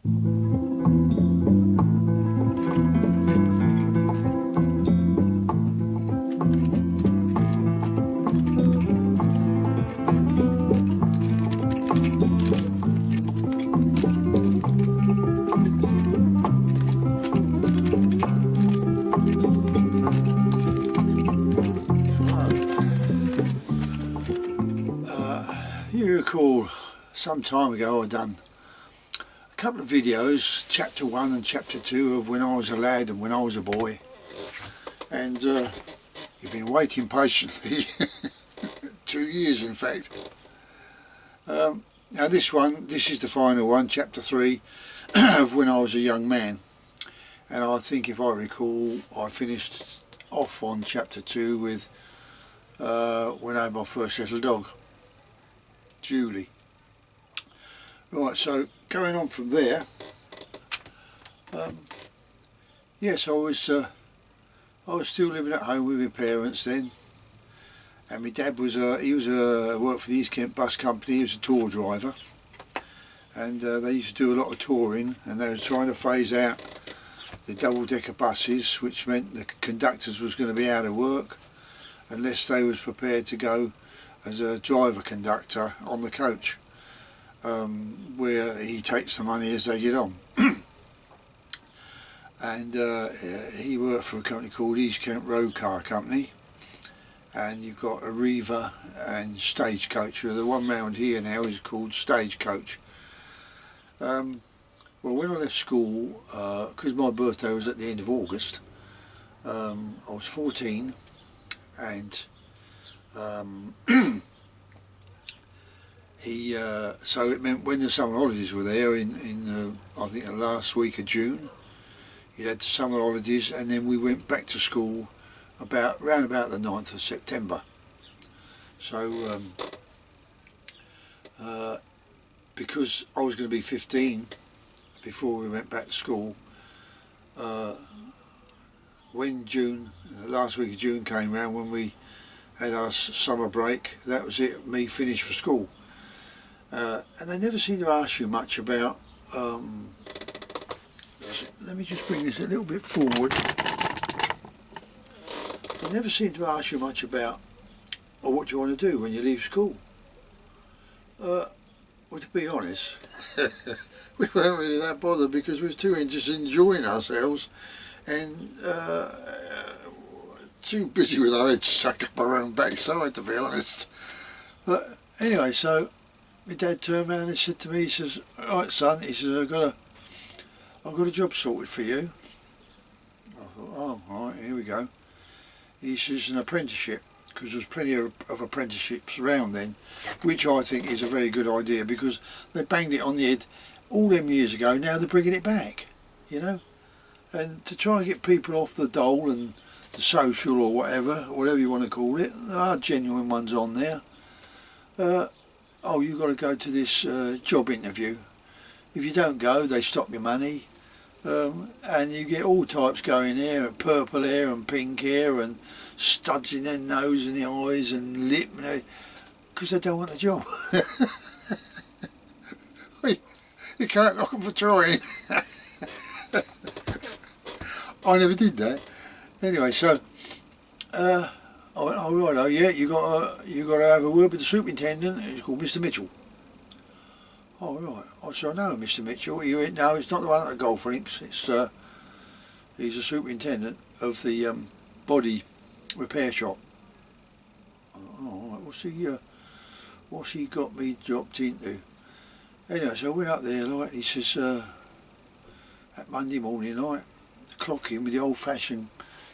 You recall some time ago I done a couple of videos, chapter 1 and chapter 2 of when I was a lad and when I was a boy, and you've been waiting patiently 2 years in fact. Now this is the final one, chapter 3 of when I was a young man, and I think if I recall I finished off on chapter 2 with when I had my first little dog, Julie. Right, so going on from there, yes, I was still living at home with my parents then, and my dad was worked for the East Kent Bus Company. He was a tour driver, and they used to do a lot of touring, and they were trying to phase out the double-decker buses, which meant the conductors was going to be out of work unless they was prepared to go as a driver conductor on the coach, where he takes the money as they get on. And he worked for a company called East Kent Road Car Company, and you've got Arriva and Stagecoach. The one round here now is called Stagecoach. Well, when I left school, because my birthday was at the end of August, I was 14, and so it meant when the summer holidays were there in I think the last week of June, you had the summer holidays, and then we went back to school round about the 9th of September. So because I was going to be 15 before we went back to school, when June, the last week of June came round, when we had our summer break, that was it, me finished for school. And they never seem to ask you much about, let me just bring this a little bit forward. They never seem to ask you much about what do you want to do when you leave school. Well, to be honest, we weren't really that bothered because we were too interested in enjoying ourselves, and too busy with our heads stuck up our own backside, to be honest. But anyway, so my dad turned around and said to me, he says, "Alright son," he says, I've got a job sorted for you." I thought, oh, alright, here we go. He says, an apprenticeship, because there's plenty of apprenticeships around then, which I think is a very good idea, because they banged it on the head all them years ago. Now they're bringing it back, you know, and to try and get people off the dole and the social or whatever you want to call it. There are genuine ones on there. Oh, you've got to go to this job interview. If you don't go, they stop your money, and you get all types going there, purple hair and pink hair and studs in their nose and the eyes and lip, because they don't want the job. You can't knock them for trying. I never did that. Anyway, so I went, oh right, oh yeah, you got to have a word with the superintendent. He's called Mr. Mitchell. Oh right, I said, I know Mr. Mitchell. He went, no, it's not the one at the golf links. It's he's the superintendent of the body repair shop. Oh right, what's he got me dropped into? Anyway, so I went up there, like, he says, that Monday morning night, clock in with the old-fashioned,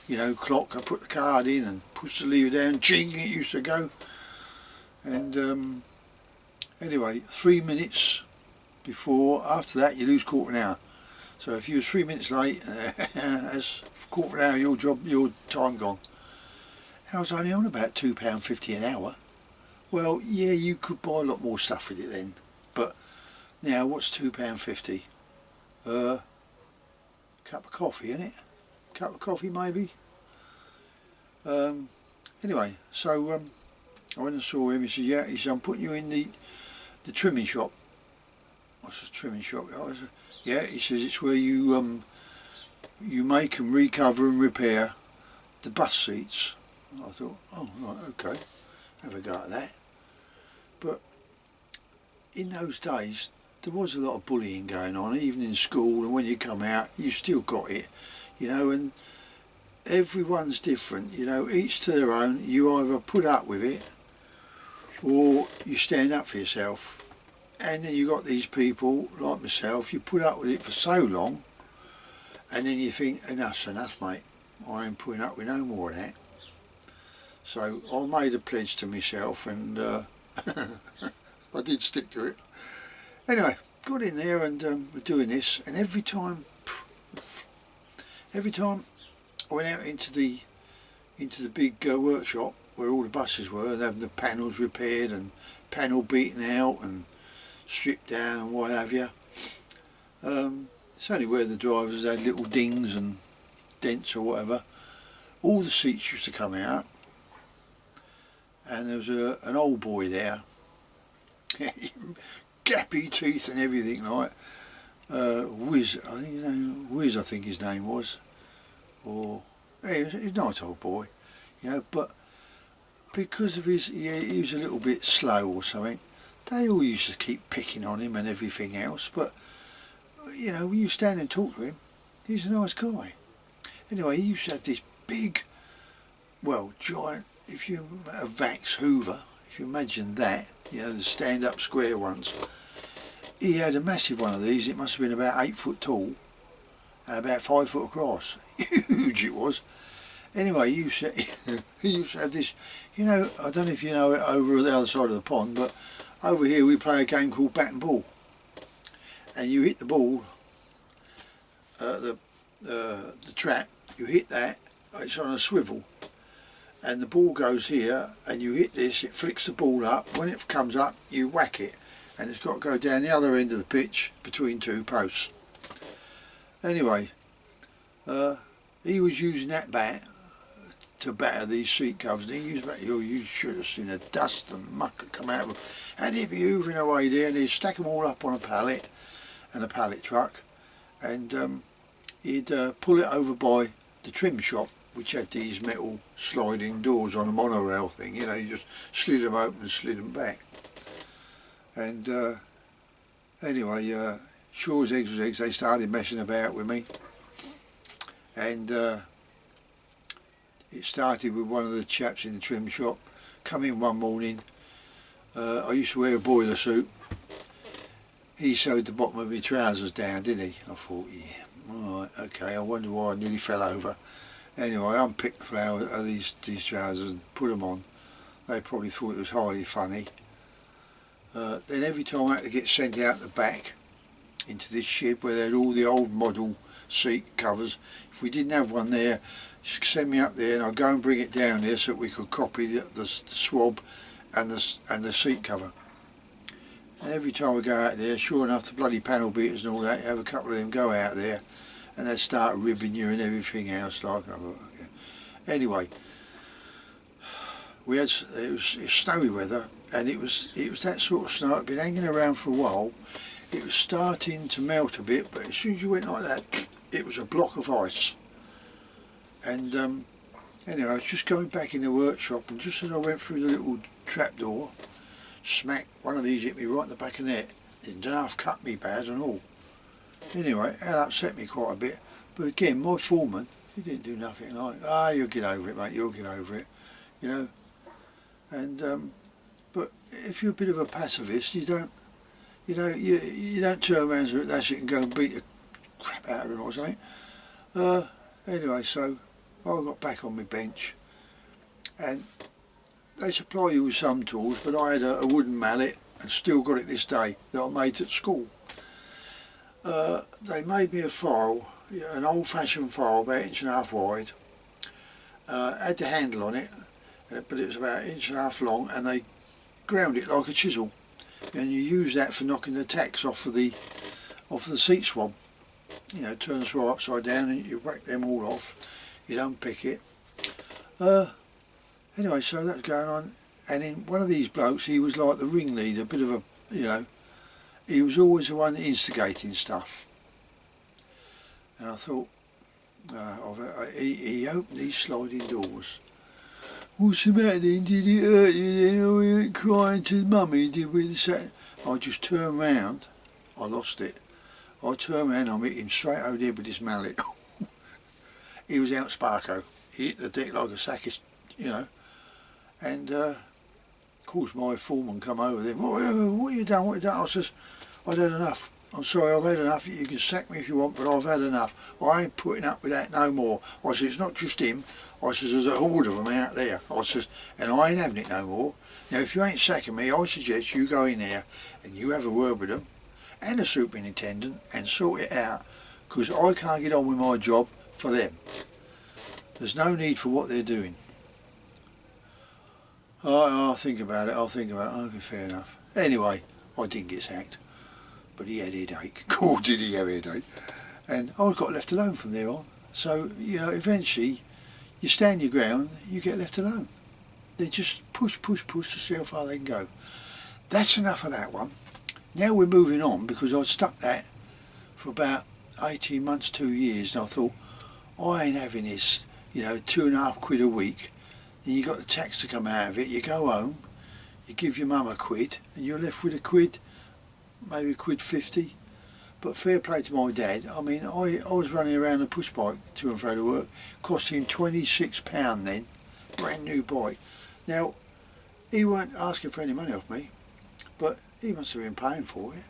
you know, clock. I put the card in and push the lever down, jing, it used to go. And anyway, 3 minutes before, after that you lose quarter of an hour. So if you was 3 minutes late, that's quarter of an hour, your time gone. And I was only on about £2.50 an hour. Well, yeah, you could buy a lot more stuff with it then, but now what's £2.50? Cup of coffee, innit? Cup of coffee maybe. Anyway, so I went and saw him. He said, yeah, he said, I'm putting you in the trimming shop. what's the trimming shop? Yeah, he says it's where you make and recover and repair the bus seats. I thought, oh right, okay, have a go at that. But in those days there was a lot of bullying going on, even in school, and when you come out you still got it, you know, and everyone's different, you know, each to their own. You either put up with it or you stand up for yourself. And then you got these people like myself, you put up with it for so long and then you think, enough's enough, mate, I ain't putting up with no more of that. So I made a pledge to myself, and I did stick to it. Anyway, got in there and we're doing this, and every time I went out into the big workshop where all the buses were, having the panels repaired and panel beaten out and stripped down and what have you. It's only where the drivers had little dings and dents or whatever. All the seats used to come out, and there was an old boy there, gappy teeth and everything, like Whiz, I think his name was, or he was a nice old boy, you know, but because of his, he was a little bit slow or something, they all used to keep picking on him and everything else. But you know, when you stand and talk to him, he's a nice guy. Anyway, he used to have this big, well, giant, if you a Vax Hoover, if you imagine that, you know, the stand-up square ones. He had a massive one of these. It must have been about 8 foot tall and about 5 foot across. Huge it was. Anyway, he used to have this, you know, I don't know if you know it over the other side of the pond, but over here we play a game called bat and ball. And you hit the ball, the trap, you hit that, it's on a swivel, and the ball goes here, and you hit this, it flicks the ball up. When it comes up, you whack it, and it's got to go down the other end of the pitch between two posts. Anyway, he was using that bat to batter these seat covers, and he used that. You should have seen the dust and muck that come out of them, and he'd be hoovering away there, and he'd stack them all up on a pallet and a pallet truck, and he'd pull it over by the trim shop, which had these metal sliding doors on a monorail thing, you know, you just slid them open and slid them back. And anyway, sure as eggs was eggs, they started messing about with me, and it started with one of the chaps in the trim shop. Come in one morning, I used to wear a boiler suit. He sewed the bottom of my trousers down, didn't he? I thought, yeah, alright, okay, I wonder why I nearly fell over. Anyway, I unpicked the flowers of these trousers and put them on. They probably thought it was highly funny. Then every time I had to get sent out the back into this shed where they had all the old model seat covers, if we didn't have one there, send me up there and I'd go and bring it down there so that we could copy the swab and the seat cover. And every time we go out there, sure enough, the bloody panel beaters and all that, you have a couple of them go out there and they'd start ribbing you and everything else. Like, okay. Anyway, it was snowy weather, and it was that sort of snow. It'd been hanging around for a while. It was starting to melt a bit, but as soon as you went like that, it was a block of ice. And anyway, I was just going back in the workshop, and just as I went through the little trap door, smack, one of these hit me right in the back of the neck. It didn't half cut me bad and all. Anyway, that upset me quite a bit. But again, my foreman, he didn't do nothing like, you'll get over it, mate, you'll get over it, you know. And but if you're a bit of a pacifist, you don't, you know, you don't turn around and that's it and go and beat the crap out of him or something. Anyway, so I got back on my bench, and they supply you with some tools, but I had a wooden mallet, and still got it this day, that I made at school. They made me a file, an old-fashioned file about 1.5 inches wide, had the handle on it, but it was about 1.5 inches long, and they ground it like a chisel, and you use that for knocking the tacks off of the seat swab. You know, turn the swab upside down and you whack them all off, you unpick it. Anyway, so that's going on, and then one of these blokes, he was like the ringleader, a bit of a, you know, he was always the one instigating stuff. And I thought, he opened these sliding doors. What's the matter then? Did it hurt you then? Or you went crying to mummy, did we? I just turned round. I lost it. I turned round, I hit him straight over the head with this mallet. He was out Sparko. He hit the deck like a sack of, you know. And of course my foreman come over there. What you done? What you done? I says, I'd had enough. I'm sorry, I've had enough. You can sack me if you want, but I've had enough. I ain't putting up with that no more. I says, it's not just him. I says, there's a horde of them out there. I says, and I ain't having it no more. Now, if you ain't sacking me, I suggest you go in there and you have a word with them and the superintendent and sort it out, because I can't get on with my job for them. There's no need for what they're doing. I'll think about it. Okay, fair enough. Anyway, I didn't get sacked. But he had a headache. God, did he have a headache. And I got left alone from there on. So, you know, eventually, you stand your ground, you get left alone. They just push to see how far they can go. That's enough of that one. Now we're moving on, because I stuck that for about 18 months, 2 years, and I thought, I ain't having this, you know, £2.50 a week, and you got the tax to come out of it. You go home, you give your mum £1, and you're left with £1, maybe £1.50. But fair play to my dad. I mean, I was running around a push bike to and fro to work, cost him £26 then, brand new bike. Now, he weren't asking for any money off me, but he must have been paying for it.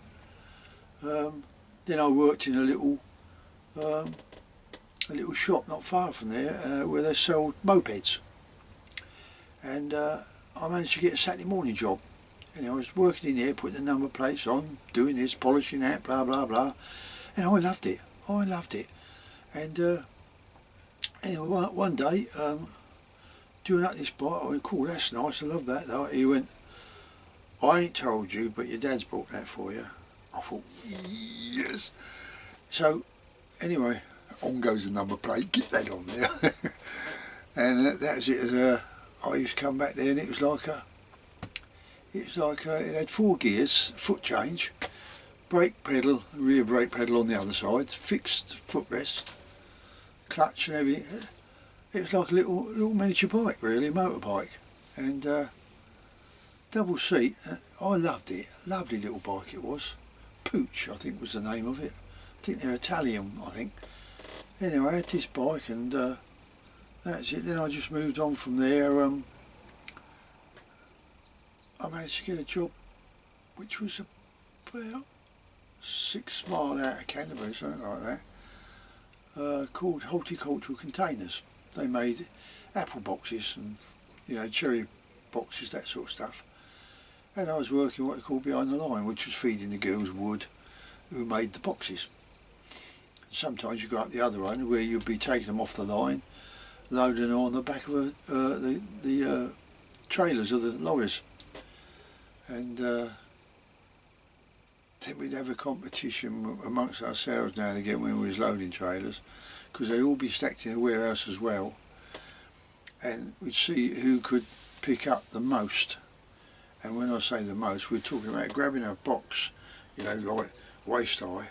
Then I worked in a little shop not far from there where they sold mopeds, and I managed to get a Saturday morning job. And I was working in there, putting the number plates on, doing this, polishing that, blah blah blah, and I loved it. And anyway, one day, doing up this bike, I went, cool, that's nice, I love that though. He went, I ain't told you, but your dad's bought that for you. I thought, yes. So anyway, on goes the number plate, get that on there. And that was it. I used to come back there, and it was like it had 4 gears, foot change, brake pedal, rear brake pedal on the other side, fixed footrest, clutch and everything. It was like a little miniature bike, really, motorbike, and double seat. I loved it. Lovely little bike it was. Pooch, I think, was the name of it. I think they're Italian, I think. Anyway, I had this bike, and that's it. Then I just moved on from there. I managed to get a job which was about 6 miles out of Canterbury, something like that, called Horticultural Containers. They made apple boxes and, you know, cherry boxes, that sort of stuff. And I was working what they call behind the line, which was feeding the girls wood who made the boxes. Sometimes you go up the other end where you'd be taking them off the line, loading them on the back of the trailers of the lorries. And then we'd have a competition amongst ourselves now and again when we was loading trailers, because they'd all be stacked in a warehouse as well, and we'd see who could pick up the most. And when I say the most, we're talking about grabbing a box, you know, like waist high,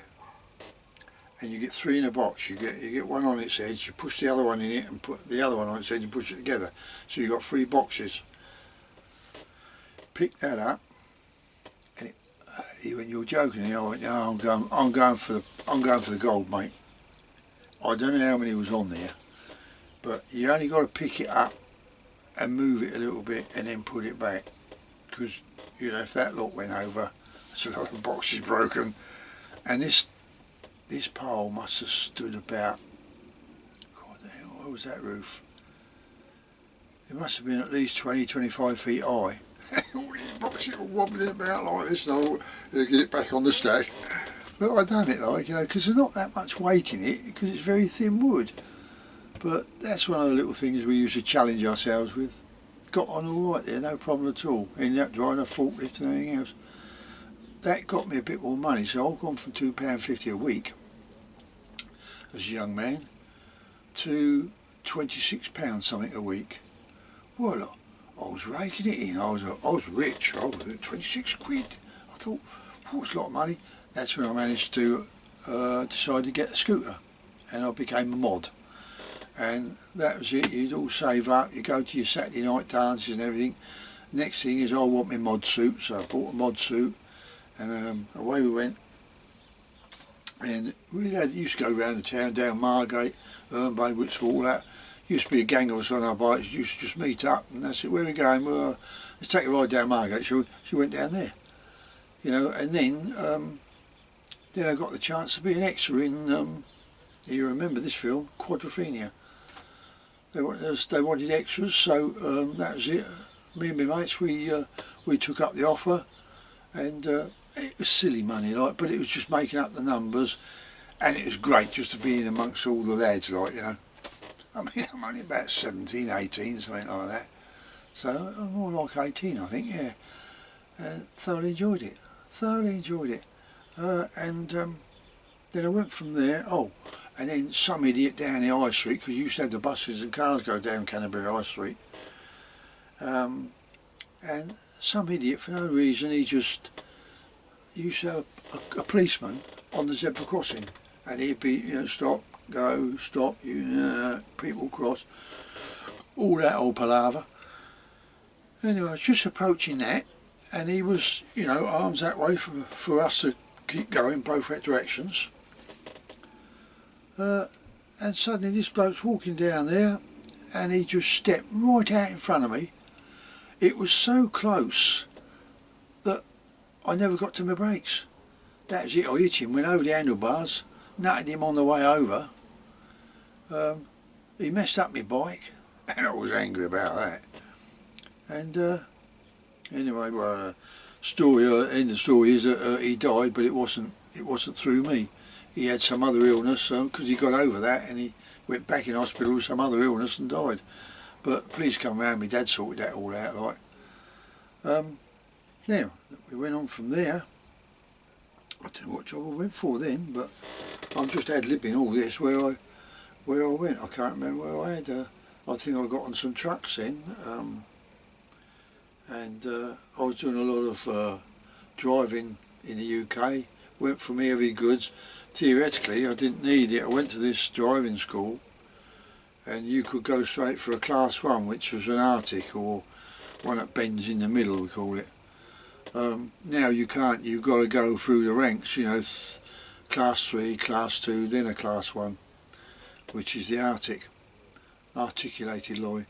and you get 3 in a box. You get one on its edge, you push the other one in it, and put the other one on its edge and push it together, so you got 3 boxes. Picked that up, and he went, "You're joking?" And I went, "No, I'm going for the gold, mate." I don't know how many was on there, but you only got to pick it up and move it a little bit and then put it back, because, you know, if that lot went over, that's a lot of boxes broken. And this pole must have stood about, what the hell, what was that roof? It must have been at least 20-25 feet high. All these boxes were wobbling about like this, and I'll get it back on the stack. But I done it, like, you know, because there's not that much weight in it, because it's very thin wood. But that's one of the little things we used to challenge ourselves with. Got on all right there, no problem at all. Ended up driving a forklift and everything else. That got me a bit more money, so I've gone from £2.50 a week as a young man to £26 something a week. Well, I was raking it in. I was rich. I was at 26 quid. I thought, it's a lot of money. That's when I managed to decide to get the scooter, and I became a mod. And that was it. You'd all save up, you go to your Saturday night dances and everything. Next thing is I want my mod suit, so I bought a mod suit, and away we went. And we used to go around the town, down Margate, Bay, Whitstable, all that. Used to be a gang of us on our bikes, used to just meet up, and that's it. Where are we going? Well, let's take a ride down Margate. So she went down there, you know. And then I got the chance to be an extra in. You remember this film, Quadrophenia? They wanted extras, so that was it. Me and my mates, we took up the offer, and it was silly money, like, but it was just making up the numbers, and it was great just to be in amongst all the lads, like, you know. I mean, I'm only about 17, 18, something like that. So I'm more like 18, I think, yeah. And thoroughly enjoyed it. And then I went from there. Oh, and then some idiot down the High Street, because you used to have the buses and cars go down Canterbury High Street. And some idiot, for no reason, he just used to have a policeman on the zebra crossing, and he'd be, you know, stop, go, stop, people cross, all that old palaver. Anyway, I was just approaching that, and he was, you know, arms that way for us to keep going both directions. And suddenly this bloke's walking down there, and he just stepped right out in front of me. It was so close that I never got to my brakes. That was it. I hit him, went over the handlebars, nutted him on the way over. He messed up my bike, and I was angry about that. And anyway, well, end of the story is that he died, but it wasn't through me. He had some other illness, because he got over that, and he went back in hospital with some other illness and died. But police come round, my dad sorted that all out, like. Now, we went on from there. I don't know what job I went for then, but I'm just ad-libbing all this where I went. I can't remember where I had. I think I got on some trucks then, and I was doing a lot of driving in the UK. Went from heavy goods. Theoretically, I didn't need it. I went to this driving school, and you could go straight for a Class 1, which was an Arctic, or one that bends in the middle, we call it. Now you can't. You've got to go through the ranks, you know, Class 3, Class 2, then a Class 1, which is the Arctic, articulated lorry.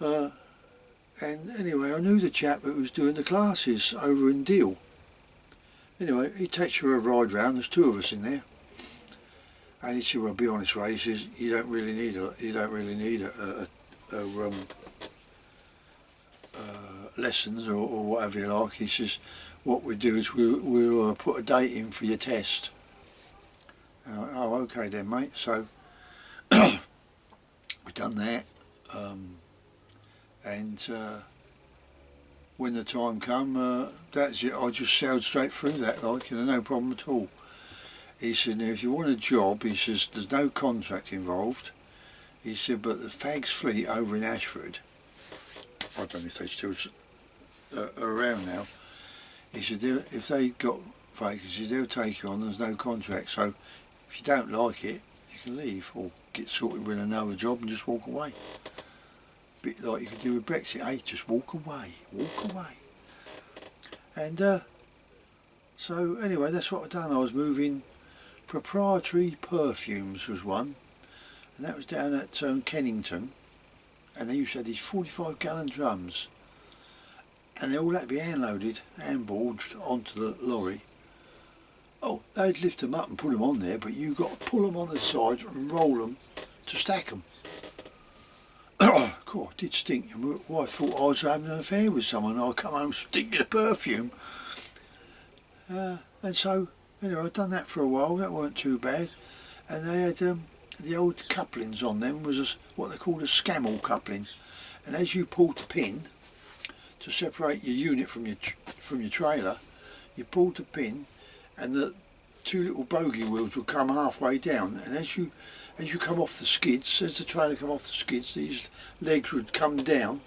And anyway, I knew the chap that was doing the classes over in Deal. Anyway, he takes you for a ride round. There's two of us in there, and he said, "Well, be honest, Ray," he says, "you don't really need lessons or whatever you like." He says, "What we do is we'll put a date in for your test." And I went, "Oh, okay then, mate." So we done that, and when the time come, that's it. I just sailed straight through that, like, you know, no problem at all. He said, "Now, if you want a job," he says, "there's no contract involved." He said, "But the Fags Fleet over in Ashford," I don't know if they still around now. He said, "if they got vacancies, they'll take you on. There's no contract. So if you don't like it, you can leave or get sorted with another job and just walk away. Bit like you could do with Brexit, eh? Just walk away. And so anyway, that's what I'd done. I was moving. Proprietary Perfumes was one, and that was down at Kennington, and they used to have these 45-gallon drums, and they all had to be hand-loaded, hand-boarded onto the lorry. Oh, they'd lift them up and put them on there, but you got to pull them on the sides and roll them to stack them. God, it did stink. And my wife thought I was having an affair with someone. I'd come home stinking of perfume. And so, anyway, I'd done that for a while. That weren't too bad. And they had the old couplings on them was what they called a scammel coupling. And as you pulled the pin to separate your unit from your trailer, you pulled the pin, and the two little bogie wheels would come halfway down. And as you come off the skids, as the trailer come off the skids, these legs would come down,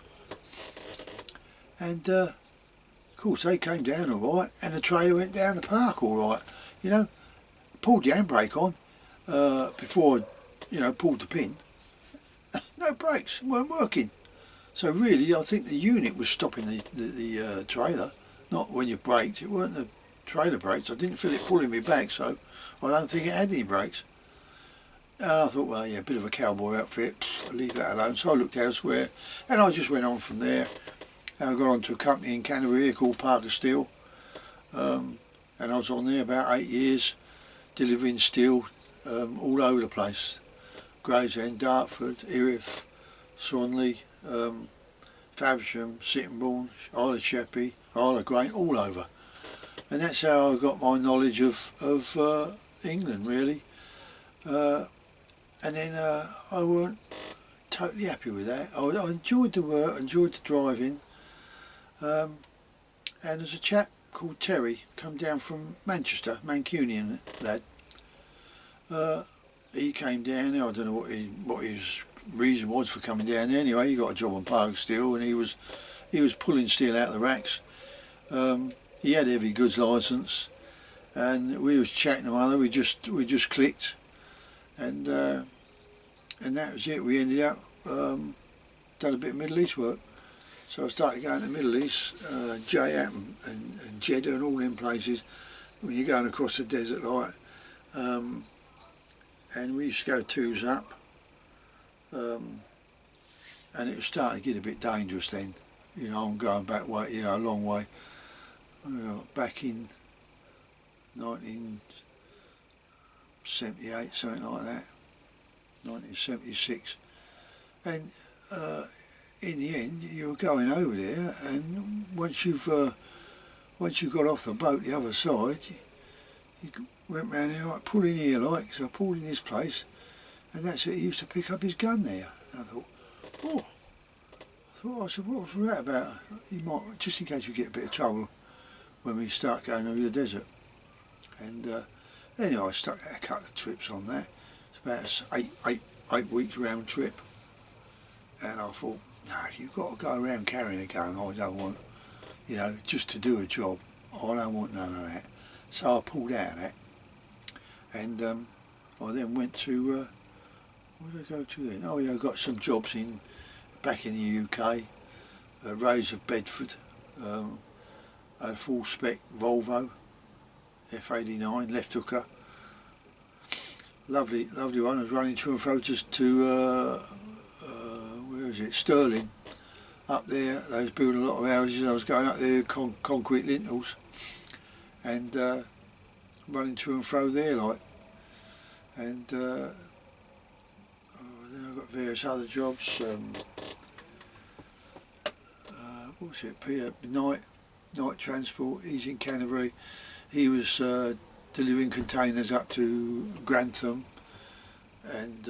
and of course, they came down all right, and the trailer went down the park all right. You know, pulled the handbrake on before I, pulled the pin. No brakes, weren't working. So really, I think the unit was stopping the trailer, not when you braked. It weren't the trailer brakes. I didn't feel it pulling me back, so I don't think it had any brakes. And I thought, well, yeah, a bit of a cowboy outfit, I'll leave that alone. So I looked elsewhere, and I just went on from there. And I got on to a company in Canterbury called Parker Steel, and I was on there about 8 years, delivering steel all over the place. Gravesend, Dartford, Erith, Swanley, Faversham, Sittingbourne, Isle of Sheppey, Isle of Grain, all over. And that's how I got my knowledge of England, really. And then I weren't totally happy with that. I enjoyed the work, enjoyed the driving. And there's a chap called Terry, come down from Manchester, Mancunian lad. He came down there. I don't know what his reason was for coming down there. Anyway, he got a job on Parker Steel, and he was pulling steel out of the racks. He had a heavy goods licence, and we was chatting to one another. We just clicked, and that was it. We ended up done a bit of Middle East work. So I started going to the Middle East, Jayat and Jeddah and all them places, when you're going across the desert like. And we used to go twos up, and it was starting to get a bit dangerous then. I'm going back way, a long way. Back in 1978, something like that, 1976, and in the end you were going over there, and once you've got off the boat the other side, you went round there, like, pull in here like, so I pulled in this place, and that's it. He used to pick up his gun there, and I thought, I said, what's that about? He might, just in case we get a bit of trouble when we start going over the desert. And anyway, I stuck a couple of trips on that. It's about eight weeks round trip, and I thought, no, you've got to go around carrying a gun. I don't want, just to do a job. I don't want none of that. So I pulled out of that, and I then went to, where did I go to then? Oh yeah, I got some jobs back in the UK, Rays of Bedford, had a full spec Volvo, F89, left hooker, lovely one. I was running to and fro just to, where is it, Stirling, up there. They was building a lot of houses. I was going up there, concrete lintels, and running to and fro there like. And then I got various other jobs. What was it? Peter Night Transport. He's in Canterbury. He was delivering containers up to Grantham, and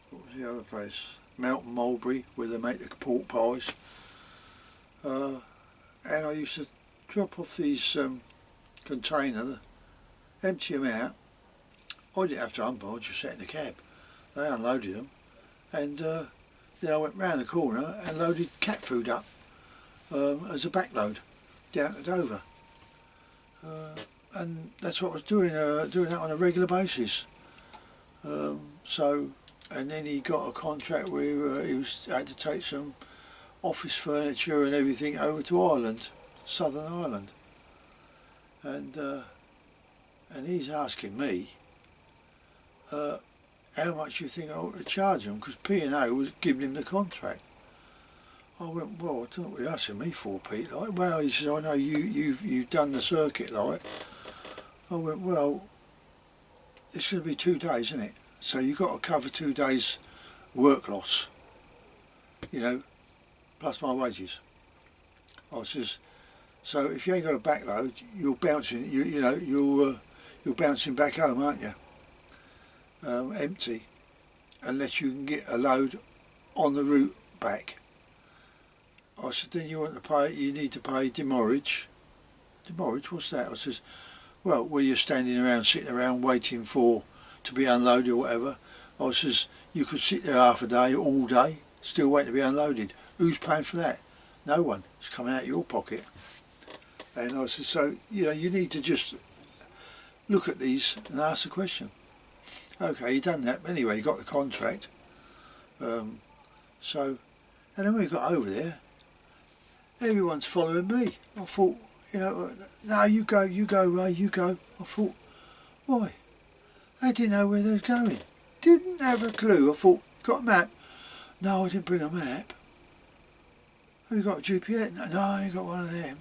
what was the other place? Melton Mulberry, where they make the pork pies. And I used to drop off these containers, empty them out. I didn't have to unload, I just sat in the cab. They unloaded them, and then I went round the corner and loaded cat food up as a backload down to Dover. And that's what I was doing that on a regular basis. And then he got a contract where he had to take some office furniture and everything over to Ireland, Southern Ireland. And he's asking me how much you think I ought to charge him, because P&O was giving him the contract. I went, well, I don't know what you're asking me for, Pete. Like, well, he says, I know you've done the circuit, like. I went, well, it's going to be 2 days, isn't it? So you've got to cover 2 days work loss, plus my wages. I says, so if you ain't got a backload, you're bouncing, you're bouncing back home, aren't you? Empty, unless you can get a load on the route back. I said, then you need to pay demurrage. Demurrage, what's that? I says, well, where you're standing around, sitting around waiting to be unloaded or whatever. I says, you could sit there half a day, all day, still waiting to be unloaded. Who's paying for that? No one. It's coming out of your pocket. And I said, so, you know, you need to just look at these and ask the question. Okay, he done that. But anyway, he got the contract. So, and then when we got over there, everyone's following me. I thought, you know, no, you go, Ray, you go. I thought, why? They didn't know where they were going. Didn't have a clue. I thought, got a map? No, I didn't bring a map. Have you got a GPS? No, I ain't got one of them.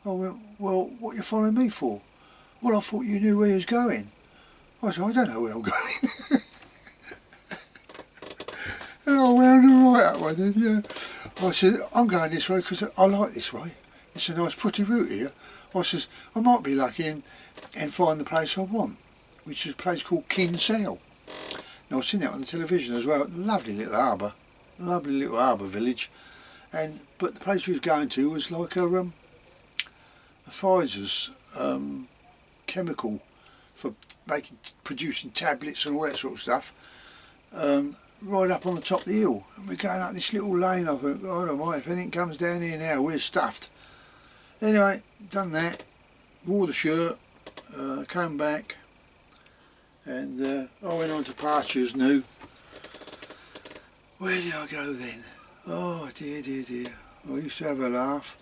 I went, well, what are you following me for? Well, I thought you knew where you was going. I said, I don't know where I'm going. And I wound her right up one then, you know. I said, I'm going this way because I like this way. It's a nice pretty route here. I says, I might be lucky and find the place I want, which is a place called Kinsale. Now I've seen that on the television as well. Lovely little harbour village. But the place we was going to was like a Pfizer's chemical for producing tablets and all that sort of stuff. Right up on the top of the hill, and we're going up this little lane. I thought, oh, I don't mind, if anything comes down here now, we're stuffed. Anyway, done that, wore the shirt, came back, and I went on to Pastures New. Where did I go then? Oh dear, dear, dear. I used to have a laugh.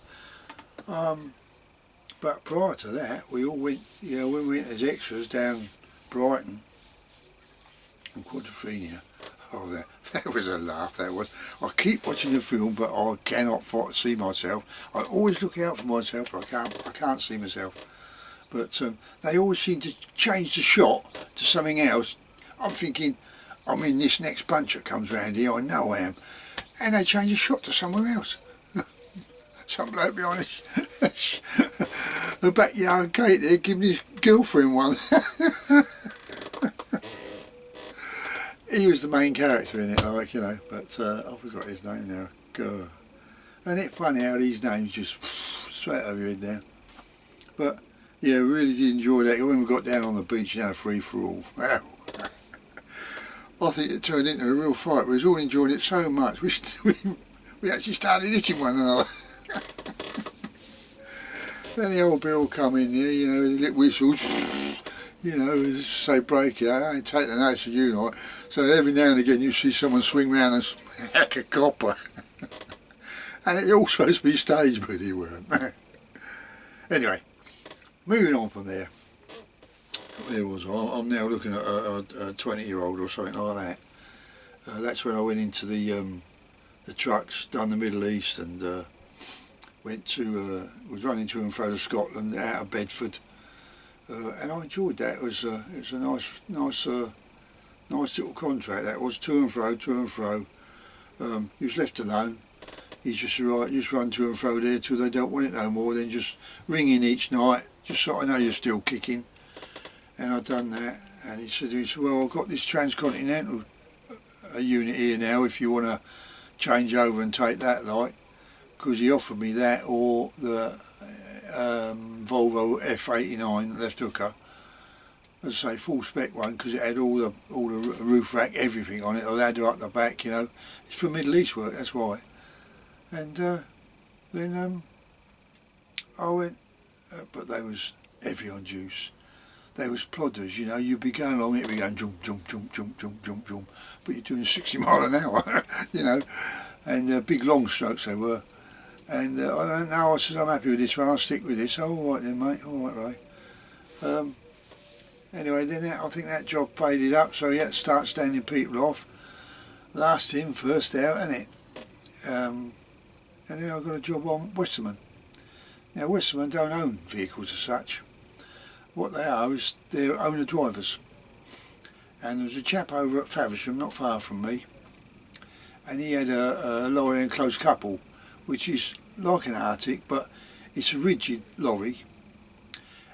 But prior to that, we all went, you know, when we went as extras down Brighton and Quadrophenia. Oh, that was a laugh, that was. I keep watching the film, but I cannot see myself. I always look out for myself, but I can't see myself. But they always seem to change the shot to something else. I'm thinking, I'm in this next bunch that comes round here, I know I am. And they change the shot to somewhere else. Some bloke behind the backyard gate there giving his girlfriend one. He was the main character in it, like, you know, but I forgot his name now. God. And it's funny how these names just straight over your head now. But yeah, really did enjoy that. When we got down on the beach and had a free-for-all, wow. I think it turned into a real fight. We was all enjoying it so much. We actually started hitting one another. Then the old Bill come in here, you know, with the little whistles. You know, say break it, I ain't taking a notice of you, like. So every now and again you see someone swing round and hack a copper. And it's all supposed to be staged, but he weren't. Anyway, moving on from there. There was, I'm now looking at a 20-year-old or something like that. That's when I went into the trucks, done the Middle East, and went to, was running to and fro to Scotland, out of Bedford. And I enjoyed that. It was a nice little contract. That was to and fro. You was left alone. You just run to and fro there till they don't want it no more. Then just ring in each night, just so I know you're still kicking. And I'd done that. And he said, well, I've got this transcontinental unit here now. If you want to change over and take that, like, because he offered me that or the Volvo F89 left hooker, as I say, full spec one, because it had all the roof rack, everything on it, a ladder up the back, you know. It's for Middle East work, that's why. And then I went, but they was heavy on juice. They was plodders, you know. You'd be going along, it'd be going jump, jump, jump, jump, jump, jump, jump, but you're doing 60 mile an hour, you know. And big long strokes they were. And now I said, I'm happy with this one, I'll stick with this. Oh, all right then, mate, all right, Ray. Anyway, then I think that job faded up, so he had to start standing people off. Last in, first out, innit? And then I got a job on Westerman. Now, Westerman don't own vehicles as such. What they are is they're owner drivers. And there was a chap over at Faversham, not far from me, and he had a lorry and close couple, which is like an Arctic, but it's a rigid lorry,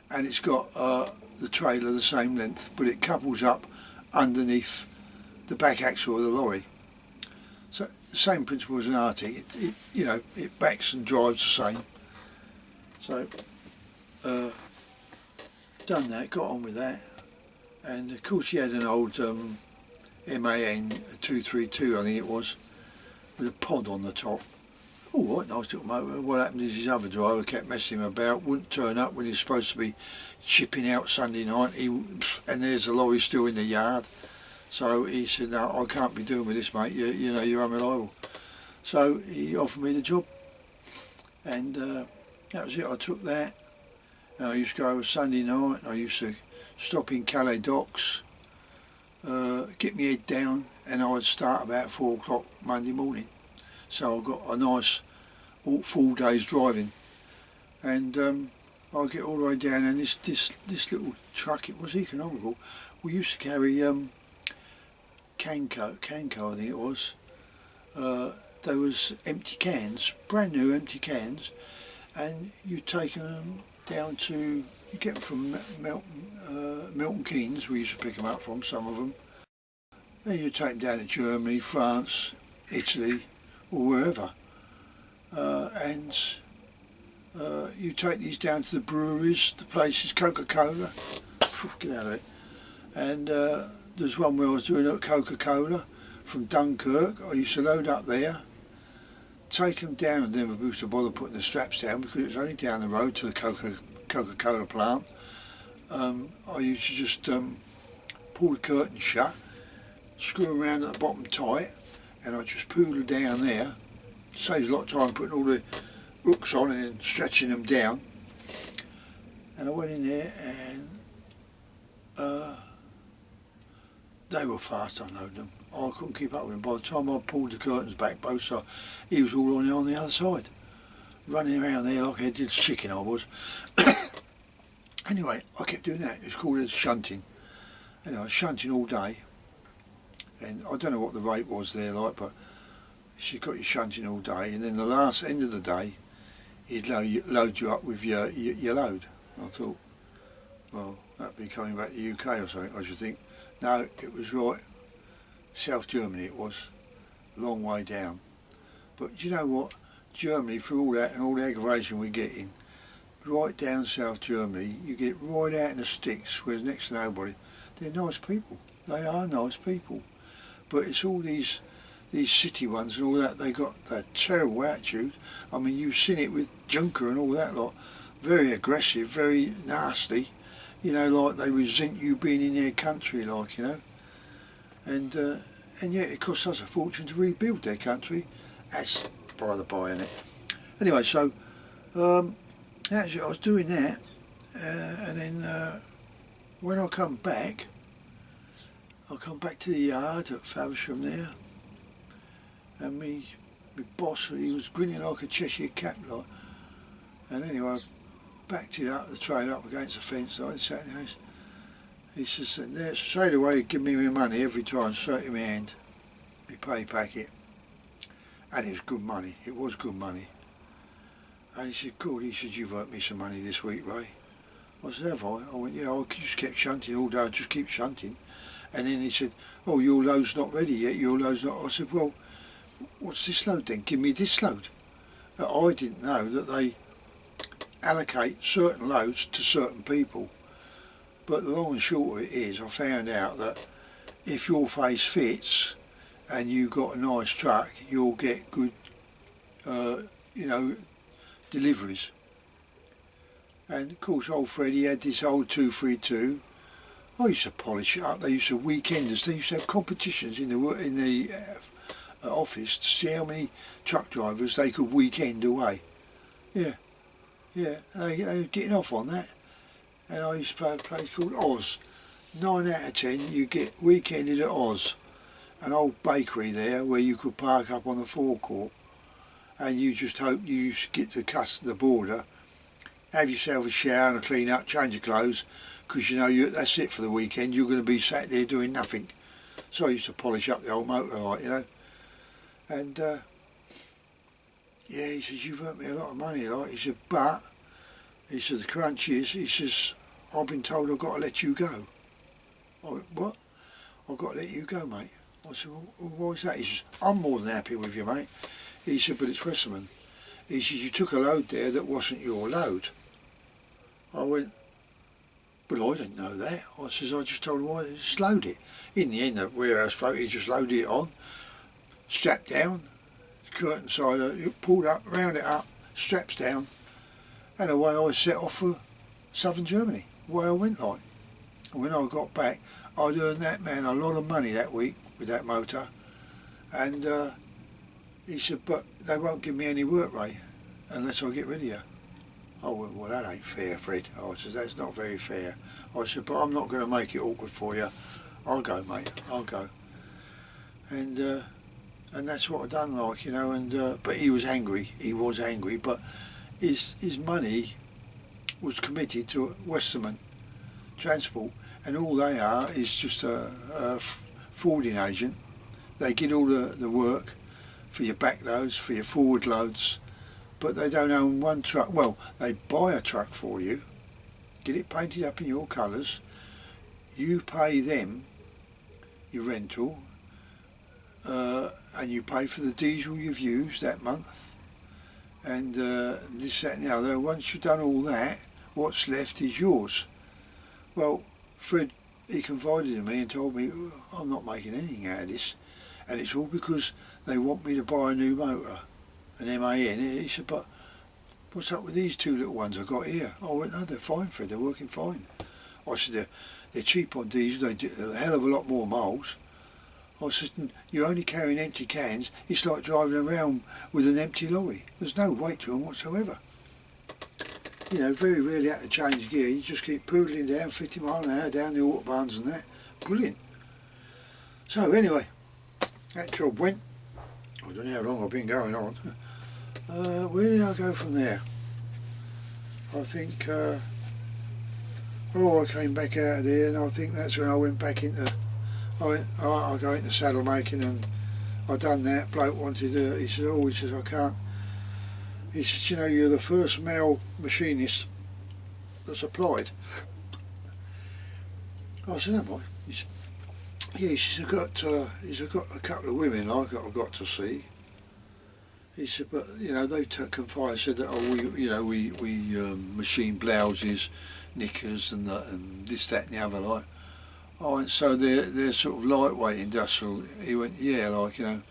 and it's got the trailer the same length, but it couples up underneath the back axle of the lorry. So the same principle as an Arctic. It you know, it backs and drives the same. So done that, got on with that, and of course he had an old MAN 232, I think it was, with a pod on the top. All right, nice little motor. What happened is his other driver kept messing him about, wouldn't turn up when he was supposed to be chipping out Sunday night. And there's the lorry still in the yard. So he said, no, I can't be doing with this, mate. You know, you're unreliable. So he offered me the job. And that was it. I took that. And I used to go Sunday night. I used to stop in Calais Docks, get my head down, and I'd start about 4 o'clock Monday morning. So I got a nice full day's driving, and I get all the way down, and this little truck, it was economical. We used to carry Canco I think it was. There was empty cans, brand new empty cans, and you take them down to, you get them from Milton Keynes, we used to pick them up from, some of them. Then you take them down to Germany, France, Italy, or wherever. And you take these down to the breweries, the places, Coca-Cola, get out of it. And there's one where I was doing it at Coca-Cola from Dunkirk. I used to load up there, take them down, and never used to bother putting the straps down because it was only down the road to the Coca-Cola plant. I used to just pull the curtain shut, screw them around at the bottom tight, and I just poodle down there. Saves a lot of time putting all the hooks on and stretching them down. And I went in there, and they were fast unloading them. I couldn't keep up with him. By the time I pulled the curtains back both sides, he was all on the other side, running around there like a headless chicken I was. Anyway, I kept doing that. It's called shunting. Anyway, I was shunting all day, and I don't know what the rate was there like, but she got you shunting all day, and then the last end of the day, he'd load you up with your load. I thought, well, that'd be coming back to the UK or something, I should think. No, it was right, South Germany it was, long way down. But you know what, Germany, through all that and all the aggravation we're getting, right down South Germany, you get right out in the sticks where there's next to nobody. They're nice people, they are nice people. But it's all these city ones and all that, they got that terrible attitude. I mean, you've seen it with Juncker and all that lot, very aggressive, very nasty. You know, like they resent you being in their country, like, you know. And yet it costs us a fortune to rebuild their country. That's by the by, innit? Anyway, so actually I was doing that, and then when I come back to the yard at Faversham there, and my boss, he was grinning like a Cheshire cat, like. And anyway, I backed it up, the trailer up against the fence, like, and sat in the house. He says, there, straight away, he'd give me my money every time, straight in my hand, my pay packet. And it was good money, it was good money. And he said, good, he said, you've earned me some money this week, Ray. I said, have I? I went, yeah, I just kept shunting all day, I just keep shunting. And then he said, oh, your load's not ready yet, your load's not. I said, well, what's this load then? Give me this load. I didn't know that they allocate certain loads to certain people. But the long and short of it is, I found out that if your face fits and you've got a nice truck, you'll get good, you know, deliveries. And of course, old Freddie had this old 232. I used to polish it up. They used to weekenders. They used to have competitions in the office to see how many truck drivers they could weekend away. Yeah, they were getting off on that. And I used to play a place called Oz. 9 out of 10 you get weekended at Oz, an old bakery there where you could park up on the forecourt, and you just hope you get to the border, have yourself a shower and a clean up, change your clothes, because you know that's it for the weekend. You're going to be sat there doing nothing. So I used to polish up the old motor, like, you know. And yeah, he says, you've earned me a lot of money, like. He said, but he said, the crunch is, he says, I've been told I've got to let you go. I went, what? I've got to let you go, mate. I said, well, why is that? He says, I'm more than happy with you, mate. He said, but it's Westerman. He says, you took a load there that wasn't your load. I went, but I didn't know that. I says, I just told him, why, just load it. In the end, the warehouse bloke, he just loaded it on, strapped down, curtain side, pulled up, round it up, straps down, and away I set off for southern Germany. Away I went like. And when I got back, I'd earned that man a lot of money that week with that motor. And he said, but they won't give me any work, Ray, unless I get rid of you. I went, well, that ain't fair, Fred. I said, that's not very fair. I said, but I'm not going to make it awkward for you. I'll go, mate, I'll go. And that's what I done, like, you know. And but he was angry. He was angry, but his money was committed to Westerman Transport, and all they are is just a forwarding agent. They get all the work for your back loads, for your forward loads, but they don't own one truck. Well, they buy a truck for you, get it painted up in your colours, you pay them your rental, and you pay for the diesel you've used that month, and this, that and the other. Once you've done all that, what's left is yours. Well, Fred, he confided in me and told me, I'm not making anything out of this, and it's all because they want me to buy a new motor, an MAN. He said, but what's up with these two little ones I got here? I went, no, they're fine, Fred, they're working fine. I said, they're cheap on diesel, they do a hell of a lot more miles. I said, you're only carrying empty cans, it's like driving around with an empty lorry. There's no weight to them whatsoever. You know, very rarely had to change gear. You just keep poodling down 50 miles an hour down the autobahns and that. Brilliant. So anyway, that job went. I don't know how long I've been going on. Where did I go from there? I think, I came back out of there, and I think that's when I went back into, I'll go into saddle making, and I done that. Bloke wanted to, he says, I can't. He says, you know, you're the first male machinist that's applied. I said, am I? Yeah, he says, I've got a couple of women I've got to see. He said, but, you know, they confided, said that, we machine blouses, knickers and this, that and the other, like. I went, so they're sort of lightweight industrial. He went, yeah, like, you know.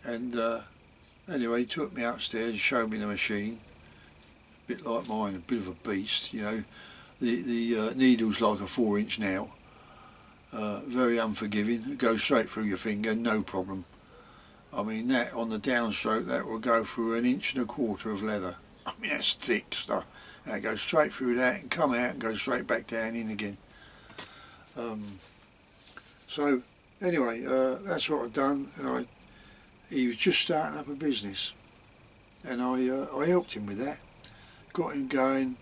And anyway, he took me upstairs and showed me the machine. A bit like mine, a bit of a beast, you know. The needle's like a 4-inch nail. Very unforgiving. It goes straight through your finger, no problem. I mean, that on the downstroke, that will go through 1.25 inches of leather. I mean, that's thick stuff. And it goes straight through that and come out and go straight back down in again. So anyway, that's what I've done. And he was just starting up a business, and I helped him with that. Got him going.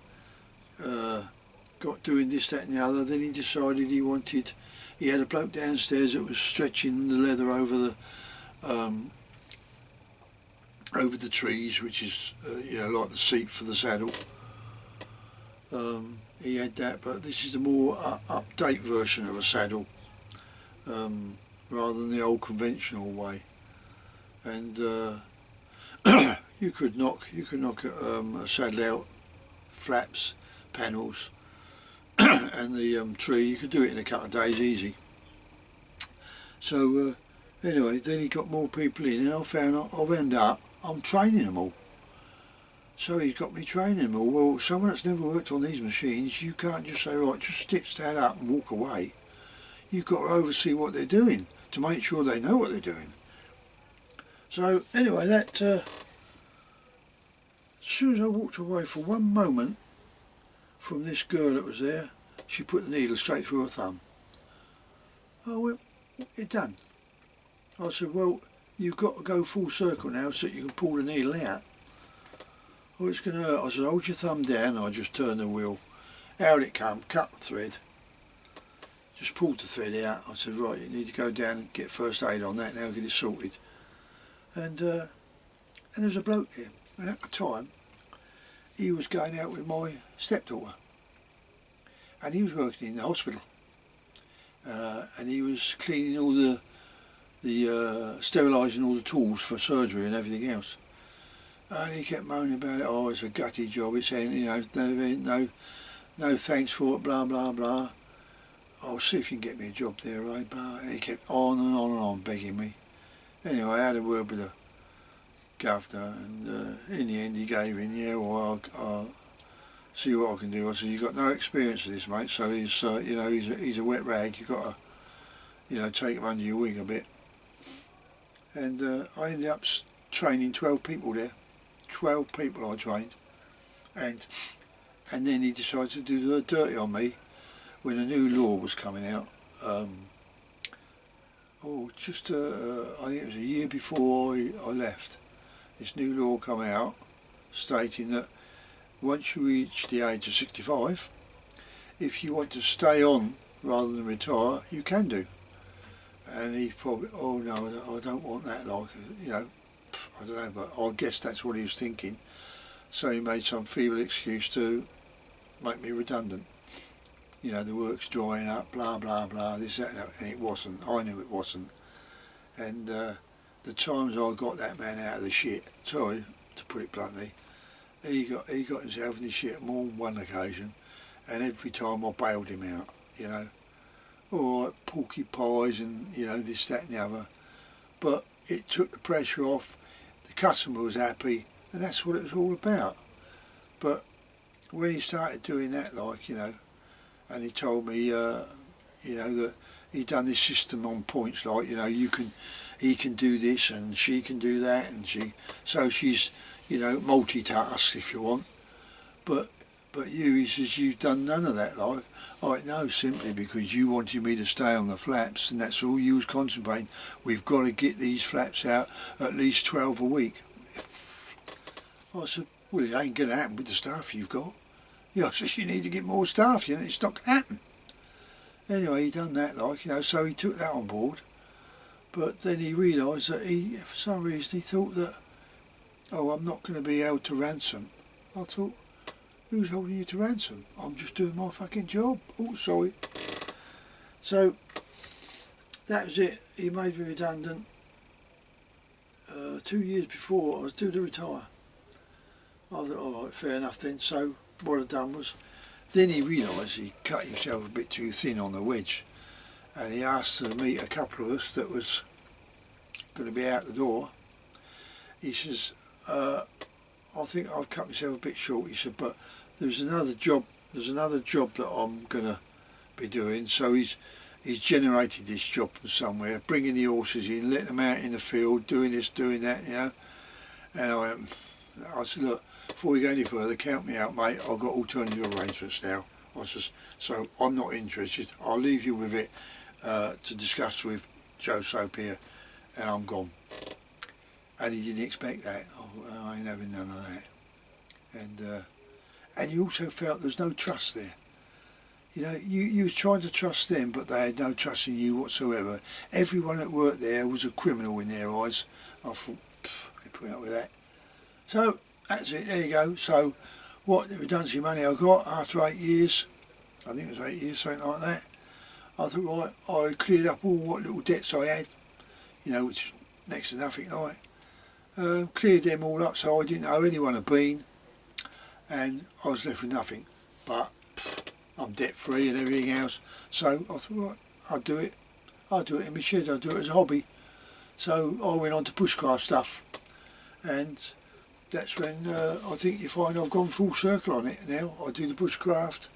Got doing this, that, and the other. Then he decided he had a bloke downstairs that was stretching the leather over the trees, which is like the seat for the saddle. He had that, but this is a more update version of a saddle, rather than the old conventional way. And you could knock a saddle out, flaps, panels, and the tree. You could do it in a couple of days easy. So anyway, then he got more people in, and I've ended up I'm training them all. So he's got me training them all. Well, someone that's never worked on these machines, you can't just say, right, just stitch that up and walk away. You've got to oversee what they're doing to make sure they know what they're doing. So anyway, that as soon as I walked away for one moment from this girl that was there, she put the needle straight through her thumb. I went, you're done. I said, well, you've got to go full circle now so that you can pull the needle out. Oh, it's going to hurt. I said, hold your thumb down. I just turned the wheel. Out it come, cut the thread. Just pulled the thread out. I said, right, you need to go down and get first aid on that now, get it sorted. And there was a bloke there. And at the time, he was going out with my stepdaughter. And he was working in the hospital. And he was cleaning all the sterilising all the tools for surgery and everything else. And he kept moaning about it. Oh, it's a gutty job. It's no thanks for it. Blah blah blah. I'll see if you can get me a job there, right? Blah. And he kept on and on and on begging me. Anyway, I had a word with governor, and in the end he gave in. Yeah, well, I'll see what I can do. I said, you've got no experience of this, mate, so he's you know, he's a wet rag. You've got to, you know, take him under your wing a bit. And I ended up training 12 people there. 12 people I trained, and then he decided to do the dirty on me when a new law was coming out. I think it was a year before I left. This new law come out stating that once you reach the age of 65, if you want to stay on rather than retire, you can do. And he probably, oh no, I don't want that, like, you know, I don't know, but I guess that's what he was thinking. So he made some feeble excuse to make me redundant. You know, the work's drying up, blah blah blah, this, that, and that. And it wasn't. I knew it wasn't. And the times I got that man out of the shit, sorry to put it bluntly, he got himself in the shit more than one occasion, and every time I bailed him out, you know. All right, porky pies and, you know, this, that and the other. But it took the pressure off, the customer was happy, and that's what it was all about. But when he started doing that, like, you know, and he told me, you know, that he'd done this system on points, like, you know, he can do this and she can do that, and so she's, you know, multitask if you want. But you, he says, you've done none of that, like. I know, simply because you wanted me to stay on the flaps, and that's all you was concentrating. We've got to get these flaps out at least 12 a week. I said, well, it ain't going to happen with the staff you've got. Yeah, I said, you need to get more staff, you know, it's not going to happen. Anyway, he done that, like, you know, so he took that on board. But then he realised that for some reason, he thought that, oh, I'm not going to be held to ransom. I thought, who's holding you to ransom? I'm just doing my fucking job. Oh, sorry. So, that was it. He made me redundant 2 years before I was due to retire. I thought, alright, fair enough then. So, what I'd done was, then he realised he cut himself a bit too thin on the wedge. And he asked to meet a couple of us that was going to be out the door. He says, I think I've cut myself a bit short. He said, but there's another job that I'm going to be doing. So he's generated this job from somewhere, bringing the horses in, letting them out in the field, doing this, doing that, you know. And I said, look, before we go any further, count me out, mate. I've got alternative arrangements now. I says, so I'm not interested. I'll leave you with it to discuss with Joe Soap here, and I'm gone. And he didn't expect that. Oh, I ain't having none of that. And you also felt there's no trust there. You know, you was trying to trust them, but they had no trust in you whatsoever. Everyone that worked there was a criminal in their eyes. I thought, they put up with that. So that's it. There you go. So what the redundancy money I got after 8 years, I think it was 8 years, something like that. I thought, right, I cleared up all what little debts I had, you know, which next to nothing, like. Cleared them all up, so I didn't owe anyone a bean, and I was left with nothing. But I'm debt free and everything else, so I thought, right, I'll do it in my shed, I'll do it as a hobby. So I went on to bushcraft stuff, and that's when I think you find I've gone full circle on it now. I do the bushcraft.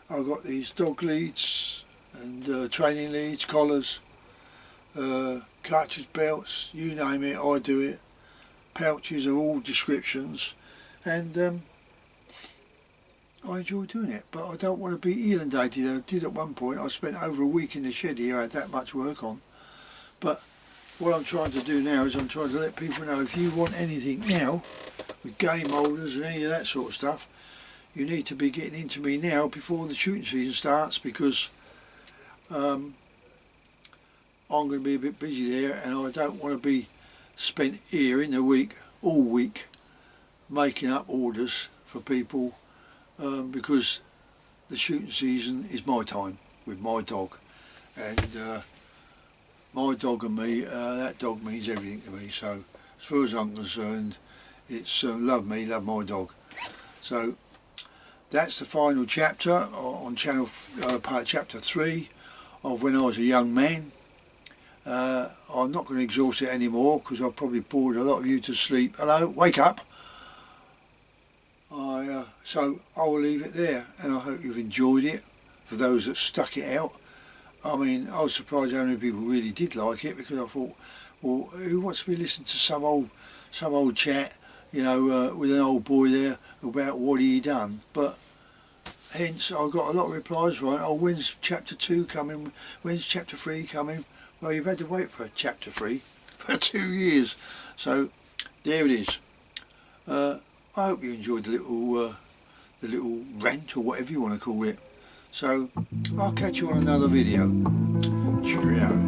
I've got these dog leads and training leads, collars, cartridge belts, you name it, I do it. Pouches of all descriptions, and I enjoy doing it, but I don't want to be inundated. I did at one point. I spent over a week in the shed here. I had that much work on. But what I'm trying to do now is I'm trying to let people know, if you want anything now with game holders and any of that sort of stuff, you need to be getting into me now before the shooting season starts, because I'm going to be a bit busy there, and I don't want to be spent here in the week, all week, making up orders for people, because the shooting season is my time with my dog, and my dog and me, that dog means everything to me. So as far as I'm concerned, it's love me, love my dog. So that's the final chapter on chapter 3 of when I was a young man. I'm not going to exhaust it anymore because I've probably bored a lot of you to sleep. Hello, wake up. So I'll leave it there, and I hope you've enjoyed it. For those that stuck it out, I mean, I was surprised how many people really did like it, because I thought, well, who wants to be listening to some old chat, you know, with an old boy there about what he done? But hence I got a lot of replies, right? Oh, when's chapter 2 coming? When's chapter 3 coming? Well, you've had to wait for chapter 3 for 2 years. So there it is. I hope you enjoyed the little rant, or whatever you want to call it. So I'll catch you on another video. Cheerio.